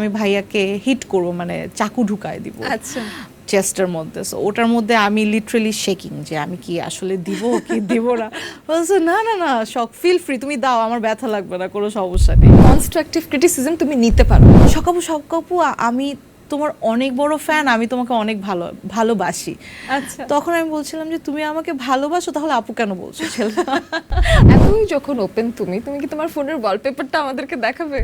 আমি ভাইয়াকে হিট করব, মানে চাকু ঢুকায় দিব আচ্ছা, চেস্টের মধ্যে। সো ওটার মধ্যে আমি লিটারালি শেকিং যে আমি কি আসলে দিব কি দিব না। বলছে না না না, শখ ফিল ফ্রি, তুমি দাও, আমার ব্যথা লাগবে না, কোনো সমস্যা নেই। কনস্ট্রাকটিভ ক্রিটিসিজম তুমি নিতে পারো। সকাপু আমি তোমার অনেক বড় ফ্যান, আমি তোমাকে অনেক ভালোবাসি। আচ্ছা, তখন আমি বলছিলাম যে তুমি আমাকে ভালোবাসো, তাহলে আপু কেন বলছো ছেলে? এতই যখন ওপেন তুমি তুমি কি তোমার ফোনের ওয়ালপেপারটা আমাদেরকে দেখাবে?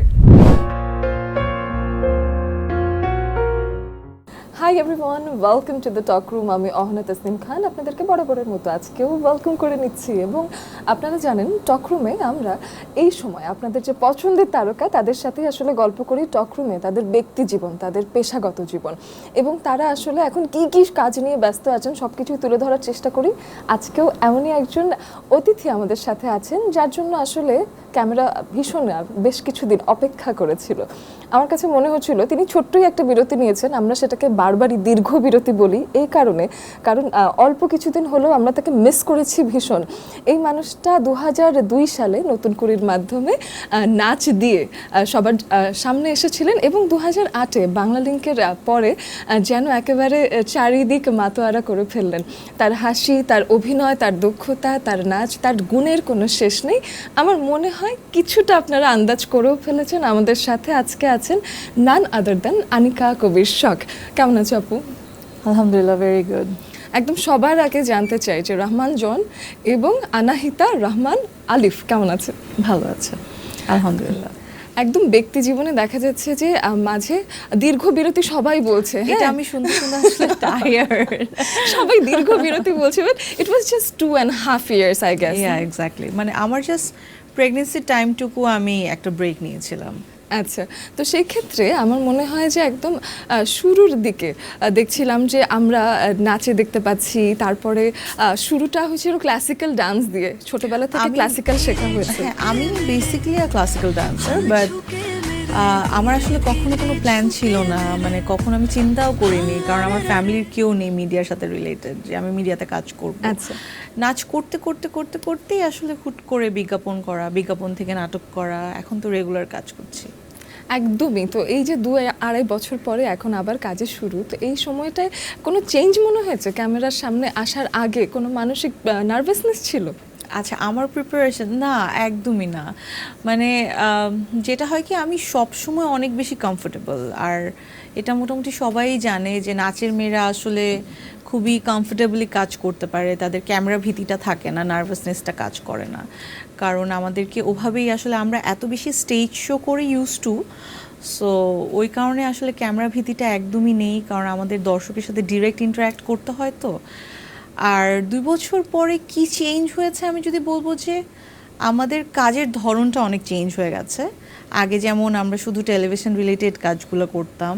Hi everyone, welcome to the talk room. আমি অহনা তাসনিম খান আপনাদেরকে বরাবরের মতো আজকেও ওয়েলকাম করে নিচ্ছি। এবং আপনারা জানেন টক রুমে আমরা এই সময় আপনাদের যে পছন্দের তারকা তাদের সাথেই আসলে গল্প করি টক রুমে, তাদের ব্যক্তি জীবন, তাদের পেশাগত জীবন এবং তারা আসলে এখন কি কি কাজ নিয়ে ব্যস্ত আছেন সব কিছুই তুলে ধরার চেষ্টা করি। আজকেও এমনই একজন অতিথি আমাদের সাথে আছেন যার জন্য আসলে ক্যামেরা ভীষণ বেশ কিছুদিন অপেক্ষা করেছিল। আমার কাছে মনে হচ্ছিল তিনি ছোট্টই একটা বিরতি নিয়েছেন, আমরা সেটাকে বারবারই দীর্ঘ বিরতি বলি এই কারণে, কারণ অল্প কিছুদিন হলেও আমরা তাকে মিস করেছি ভীষণ। এই মানুষটা 2002 সালে নতুন কুড়ির মাধ্যমে নাচ দিয়ে সবার সামনে এসেছিলেন এবং 2008-এ বাংলা লিঙ্কের পরে যেন একেবারে চারিদিক মাতোয়ারা করে ফেললেন। তার হাসি, তার অভিনয়, তার দক্ষতা, তার নাচ, তার গুণের কোনো শেষ নেই। আমার মনে হয় কিছুটা আপনারা আন্দাজ করেও ফেলেছেন। আমাদের সাথে আজকে আছেন নান আদার দ্যান আনিকা কবির শখ। কেমন আছো আপু? আলহামদুলিল্লাহ, ভেরি গুড। একদম সবার আগে জানতে চাই যে রহমান জন এবং আনাহিতা রহমান আলিফ কেমন আছে? ভালো আছে আলহামদুলিল্লাহ। একদম ব্যক্তি জীবনে দেখা যাচ্ছে যে মাঝে দীর্ঘ বিরতি সবাই বলছে, এটা হ্যাঁ আমি শুনতে শুনতে আসলে টায়ার্ড। সবাই দীর্ঘ বিরতি বলছে, but it was just 2.5 years I guess. Yeah exactly, মানে আমার জাস্ট প্রেগনেন্সি টাইমটুকু আমি একটা ব্রেক নিয়েছিলাম। আচ্ছা, তো সেই ক্ষেত্রে আমার মনে হয় যে একদম শুরুর দিকে দেখছিলাম যে আমরা নাচে দেখতে পাচ্ছি, তারপরে শুরুটা হয়েছিল ক্লাসিক্যাল ডান্স দিয়ে, ছোটবেলা থেকে ক্লাসিক্যাল শেখা হয়েছে। হ্যাঁ, আমি বেসিক্যালি ক্লাসিক্যাল ডান্সার, বাট আমার আসলে কখনো কোনো প্ল্যান ছিল না, মানে কখনো আমি চিন্তাও করিনি, কারণ আমার ফ্যামিলির কেউ নেই মিডিয়ার সাথে রিলেটেড যে আমি মিডিয়াতে কাজ করব। আচ্ছা, নাচ করতে করতে করতে করতেই আসলে হুট করে বিজ্ঞাপন করা, বিজ্ঞাপন থেকে নাটক করা, এখন তো রেগুলার কাজ করছি। একদমই। তো এই যে 2-2.5 বছর পরে এখন আবার কাজের শুরু, তো এই সময়টায় কোনো চেঞ্জ মনে হয়েছে? ক্যামেরার সামনে আসার আগে কোনো মানসিক নার্ভাসনেস ছিল? আচ্ছা, আমার প্রিপারেশন না, একদমই না। মানে যেটা হয় কি, আমি সব সময় অনেক বেশি কমফোর্টেবল, আর এটা মোটামুটি সবাই জানে যে নাচের মেয়েরা আসলে খুবই কমফোর্টেবলি কাজ করতে পারে, তাদের ক্যামেরা ভীতিটা থাকে না, নার্ভাসনেসটা কাজ করে না, কারণ আমাদেরকে ওভাবেই আসলে আমরা এত বেশি স্টেজ শো করে ইউজ টু। সো ওই কারণে আসলে ক্যামেরা ভীতিটা একদমই নেই, কারণ আমাদের দর্শকের সাথে ডিরেক্ট ইন্টারাক্ট করতে হয়। তো আর 2 বছর পরে কি চেঞ্জ হয়েছে, আমি যদি বলবো যে আমাদের কাজের ধরনটা অনেক চেঞ্জ হয়ে গেছে। আগে যেমন আমরা শুধু টেলিভিশন রিলেটেড কাজগুলো করতাম,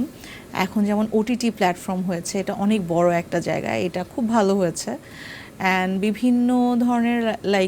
এখন যেমন ওটিটি প্ল্যাটফর্ম হয়েছে, এটা অনেক বড় একটা জায়গা, এটা খুব ভালো হয়েছে। অ্যান্ড বিভিন্ন ধরনের লাইক